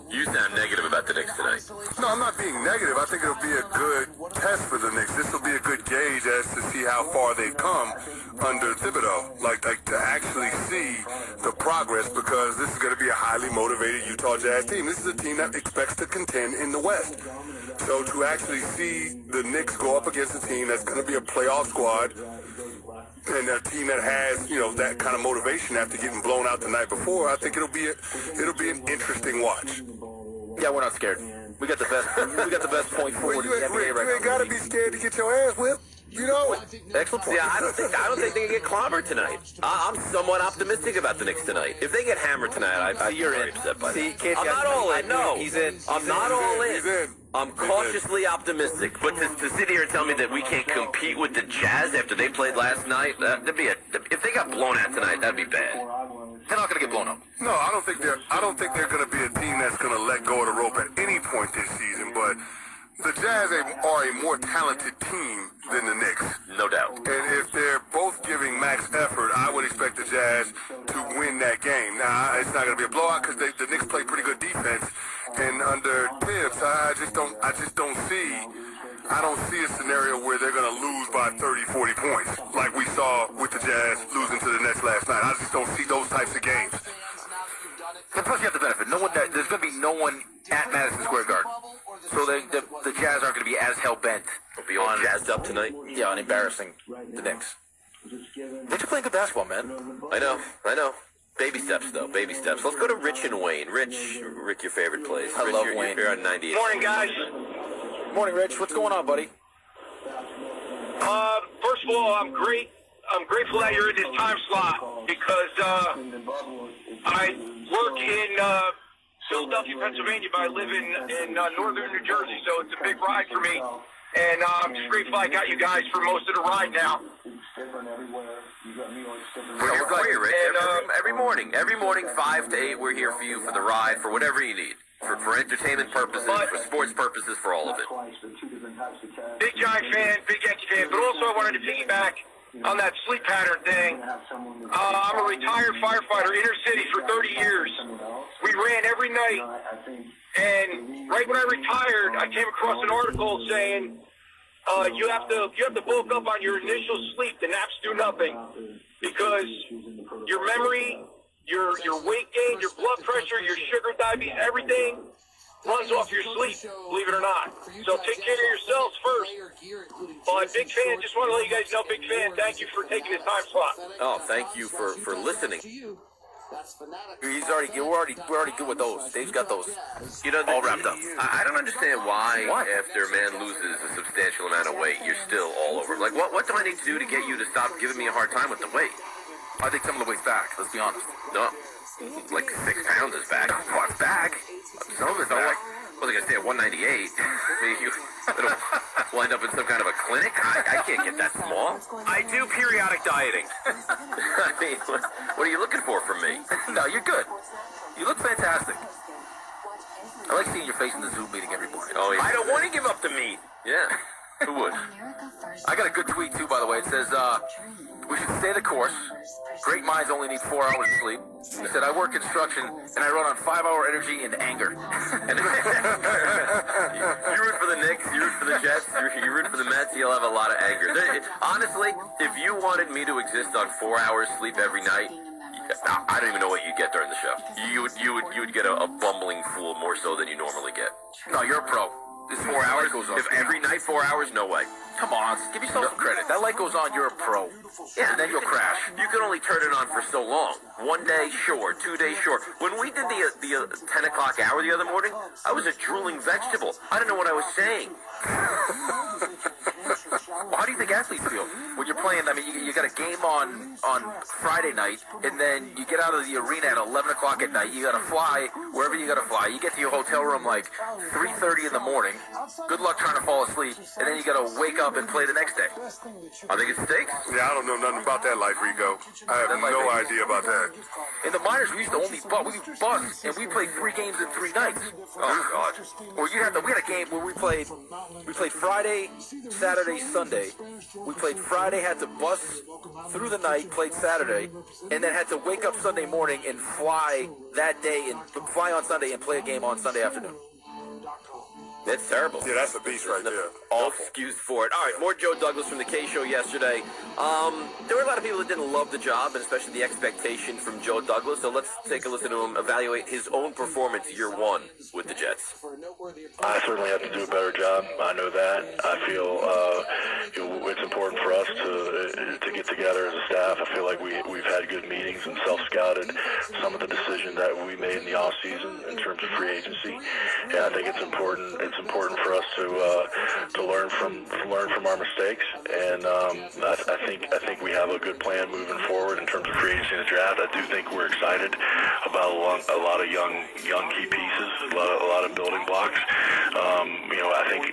You sound negative about the Knicks tonight. No, I'm not being negative. I think it'll be a good test for the Knicks. This will be a good gauge as to see how far they've come under Thibodeau. Like to actually see the progress, because this is going to be a highly motivated Utah Jazz team. This is a team that expects to contend in the West. So to actually see the Knicks go up against a team that's going to be a playoff squad, and a team that has, that kind of motivation after getting blown out the night before, I think it'll be an interesting watch. Yeah, we're not scared. We got the best point forward in the NBA right now. You ain't got to be scared to get your ass whipped. Excellent point. Yeah, I don't think they can get clobbered tonight. I'm somewhat optimistic about the Knicks tonight. If they get hammered tonight, I'm very upset by that. I'm not all in. No, he's in. I'm not all in. He's in. I'm cautiously optimistic, but to sit here and tell me that we can't compete with the Jazz after they played last night, if they got blown out tonight, that'd be bad. They're not going to get blown up. No, I don't think they're going to be a team that's going to let go of the rope at any point this season. But the Jazz are a more talented team than the Knicks, No doubt. and if they're both giving max effort, I would expect the Jazz to win that game. Now, it's not going to be a blowout because the Knicks play pretty good defense, and under Tibbs, I don't see a scenario where they're going to lose by 30, 40 points like we saw with the Jazz losing to the Nets last night. I just don't see those types of games. And plus, you have the benefit. There's going to be no one at Madison Square Garden, so the Jazz aren't going to be as hell bent. We'll be all jazzed up tonight. Yeah, on embarrassing the Knicks. Knicks are playing good basketball, man. I know. Baby steps, though. Baby steps. Let's go to Rich and Wayne. Rick, your favorite place. I Rich, love you're Wayne. here on 98. Morning, guys. Morning, Rich. What's going on, buddy? First of all, I'm grateful that you're in this time slot because I work in Philadelphia, Pennsylvania, but I live in northern New Jersey, so it's a big ride for me. And I'm just grateful I got you guys for most of the ride now. We're here for you, Rich. Every morning, 5 to 8, we're here for you for the ride, for whatever you need. For entertainment purposes, for sports purposes, for all of it. Big Giant fan, big Yankee fan, but also I wanted to piggyback on that sleep pattern thing. I'm a retired firefighter, inner city for 30 years. We ran every night, and right when I retired, I came across an article saying you have to bulk up on your initial sleep. The naps do nothing because your memory, your weight gain, your blood pressure, your sugar, diabetes, everything runs off your sleep, believe it or not. So take care of yourselves first. But big fan, just want to let you guys know, big fan, thank you for taking this time slot. Oh, thank you for listening. We're already good with those. Dave's got those. All wrapped up. I don't understand why after a man loses a substantial amount of weight, you're still all over. Like, what do I need to do to get you to stop giving me a hard time with the weight? I think some of the weight's back. Let's be honest. No, like 6 pounds is back. What's back? Some of it's back. I was going to stay at 198. It'll wind up in some kind of a clinic. I can't get that small. I do periodic dieting. I mean, what are you looking for from me? No, you're good. You look fantastic. I like seeing your face in the Zoom meeting every morning. Oh, yeah. I don't want to give up the meat. Yeah. Who would? I got a good tweet, too, by the way. It says, we should stay the course. Great minds only need 4 hours of sleep. He said, I work construction, and I run on 5-hour energy and anger. You root for the Knicks, you root for the Jets, you root for the Mets, you'll have a lot of anger. Honestly, if you wanted me to exist on 4 hours sleep every night, I don't even know what you'd get during the show. You would get a bumbling fool more so than you normally get. No, you're a pro. This 4 hours goes on. If every night 4 hours, no way. Come on, give yourself some credit. That light goes on, you're a pro. Yeah, and then you'll crash. You can only turn it on for so long. 1 day, sure. 2 days, sure. When we did the 10 o'clock hour the other morning, I was a drooling vegetable. I don't know what I was saying. Well, how do you think athletes feel when you're playing? I mean, you got a game on Friday night, and then you get out of the arena at 11 o'clock at night. You got to fly wherever you got to fly. You get to your hotel room like 3:30 in the morning. Good luck trying to fall asleep, and then you got to wake up and play the next day. I think it stinks. Yeah, I don't know nothing about that life, Rico. I have no idea about that. In the minors, we used to only bus, and we played 3 games in 3 nights. Oh God! Or we had a game where we played Friday, Saturday, Sunday. Sunday. We played Friday, had to bus through the night, played Saturday, and then had to wake up Sunday morning and fly that day and fly on Sunday and play a game on Sunday afternoon. That's terrible. Yeah, that's a beast right there. No Awful. excuse for it. All right, more Joe Douglas from the K Show yesterday. There were a lot of people that didn't love the job, and especially the expectation from Joe Douglas. So let's take a listen to him evaluate his own performance year one with the Jets. I certainly have to do a better job. I know that. I feel it's important for us to get together as a staff. I feel like we've had good meetings and self-scouted some of the decisions that we made in the off season in terms of free agency. And I think it's important. It's important for us to learn from our mistakes. And I think we have a good plan moving forward in terms of free agency and the draft. I do think we're excited about a lot of young key pieces, a lot of building blocks. I think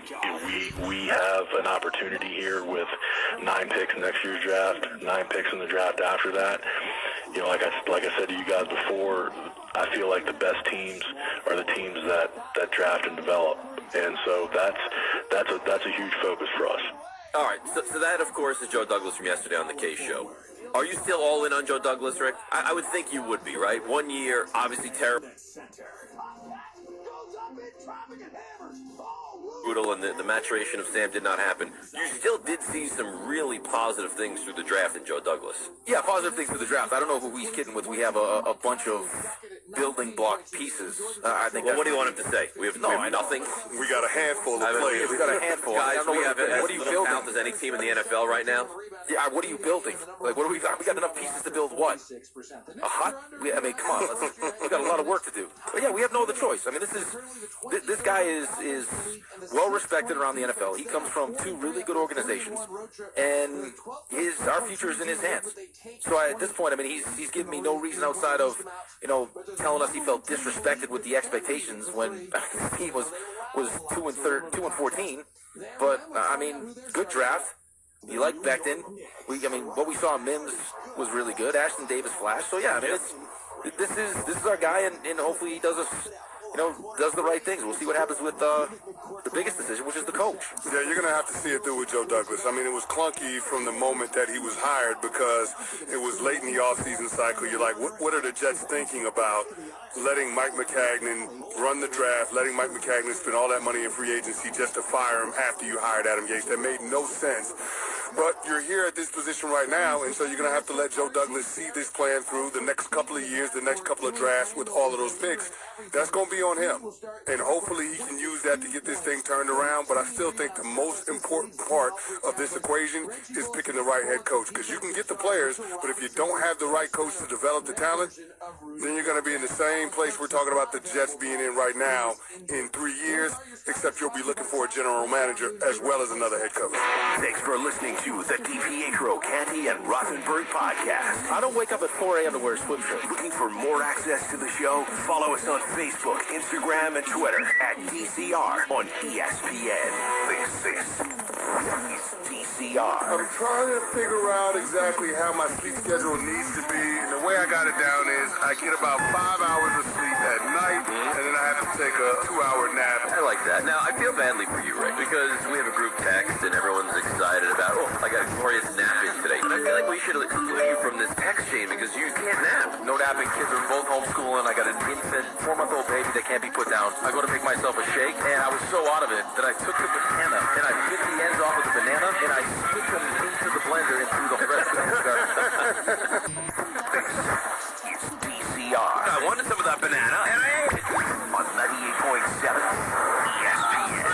we have an opportunity here with 9 picks in next year's draft, 9 picks in the draft after that. Like I said to you guys before, I feel like the best teams are the teams that draft and develop, and so that's a huge focus for us. All right, so that, of course, is Joe Douglas from yesterday on the K Show. Are you still all in on Joe Douglas, Rick? I would think you would be, right? 1 year, obviously terrible. Brutal, and the maturation of Sam did not happen. You still did see some really positive things through the draft in Joe Douglas. Yeah, positive things through the draft. I don't know who he's kidding with. We have a bunch of building block pieces. I think. Well, what do you want him to say? We have nothing. We got a handful of players. We got a handful. Guys, we have as what are you little building? talent as any team in the NFL right now. Yeah, what are you building? Like, what do we got? We got enough pieces to build what? A hut? I mean, come on. We got a lot of work to do. But yeah, we have no other choice. I mean, this guy is well respected around the NFL. He comes from 2 really good organizations, and our future is in his hands. So at this point, I mean, he's given me no reason outside of telling us he felt disrespected with the expectations when he was 2 and 14. But I mean, good draft. You like Becton. What we saw in Mims was really good. Ashton Davis flashed. So yeah, I mean, this is our guy, and hopefully he does the right things. We'll see what happens with the biggest decision, which is the coach. Yeah, you're going to have to see it through with Joe Douglas. I mean, it was clunky from the moment that he was hired because it was late in the offseason cycle. You're like, what are the Jets thinking about letting Mike McCagnon run the draft, letting Mike McCagnon spend all that money in free agency just to fire him after you hired Adam Yates? That made no sense. But you're here at this position right now, and so you're going to have to let Joe Douglas see this plan through the next couple of years, the next couple of drafts with all of those picks. That's going to be on him. And hopefully he can use that to get this thing turned around. But I still think the most important part of this equation is picking the right head coach. Because you can get the players, but if you don't have the right coach to develop the talent, then you're going to be in the same place we're talking about the Jets being in right now in 3 years, except you'll be looking for a general manager as well as another head coach. Thanks for listening to the DiPietro, Canty, and Rothenberg podcast. I don't wake up at 4 a.m. to wear a swim shirt. Looking for more access to the show? Follow us on Facebook, Instagram, and Twitter at DCR on ESPN. This is DCR. I'm trying to figure out exactly how my sleep schedule needs to be. And the way I got it down is I get about 5 hours of sleep at night, and then I have to take a 2-hour nap. I like that. Now, I feel badly for you, Rick, because we have a group text and everyone's excited about, I got a glorious nap in today. But I feel like we should exclude you from this text chain because you can't nap. No napping. Kids are both homeschooling. I got an infant, 4-month-old baby that can't be put down. I go to make myself a shake, and I was so out of it that I took the banana, and I bit the ends off of the banana, and I spit them into the blender and threw the rest of it. It's DCR. I wanted some of that banana, and I ate it. On 98.7 ESPN.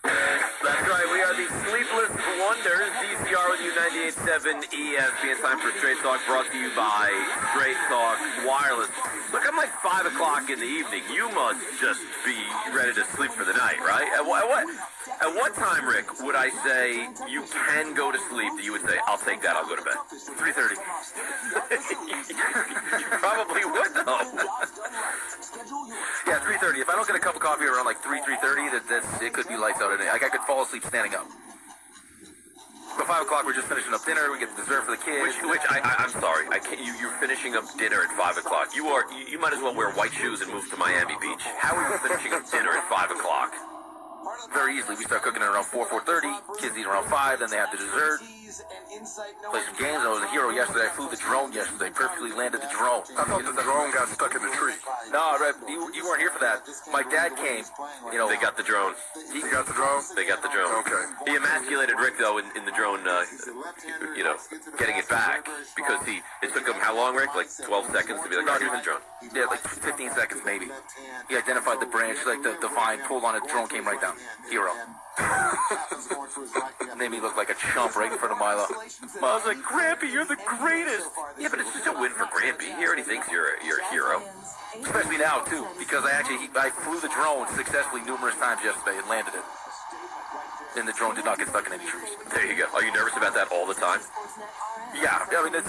That's right, we are the Sleepless Wonders. DCR with you, 98.7 ESPN. Time for Straight Talk, brought to you by Straight Talk Wireless. Look, I'm like 5 o'clock in the evening. You must just be ready to sleep for the night, right? At what time, Rick, would I say you can go to sleep that you would say, I'll take that, I'll go to bed? 3:30. You probably would, though. Yeah, 3:30. If I don't get a cup of coffee around like 3:30, it could be lights out at night. Like I could fall asleep standing up. But 5 o'clock, we're just finishing up dinner. We get the dessert for the kids. I'm sorry. I can't. You're finishing up dinner at 5 o'clock. You might as well wear white shoes and move to Miami Beach. How are you finishing up dinner at 5 o'clock? very easily. We start cooking at around 4, 4:30. Kids eat around 5. Then they have the dessert. Play some games. I was a hero yesterday. I flew the drone yesterday. Perfectly landed the drone. I thought the drone got stuck in the tree. No, Red, you weren't here for that. My dad came. You know, They got the drone. You got the drone? They got the drone. Okay. He emasculated Rick, though, in the drone, getting it back. Because it took him how long, Rick? Like 12 seconds to be like, oh, here's the drone. Yeah, like 15 seconds maybe. He identified the branch, like the vine, pulled on it, drone came right down. Hero. Made me look like a chump right in front of Milo. I was like, Grampy, you're the greatest. Yeah, but it's just a win for Grampy. He already thinks you're a hero. Especially now, too, because I flew the drone successfully numerous times yesterday and landed it. And the drone did not get stuck in any trees. There you go. Are you nervous about that all the time? Yeah, I mean, it's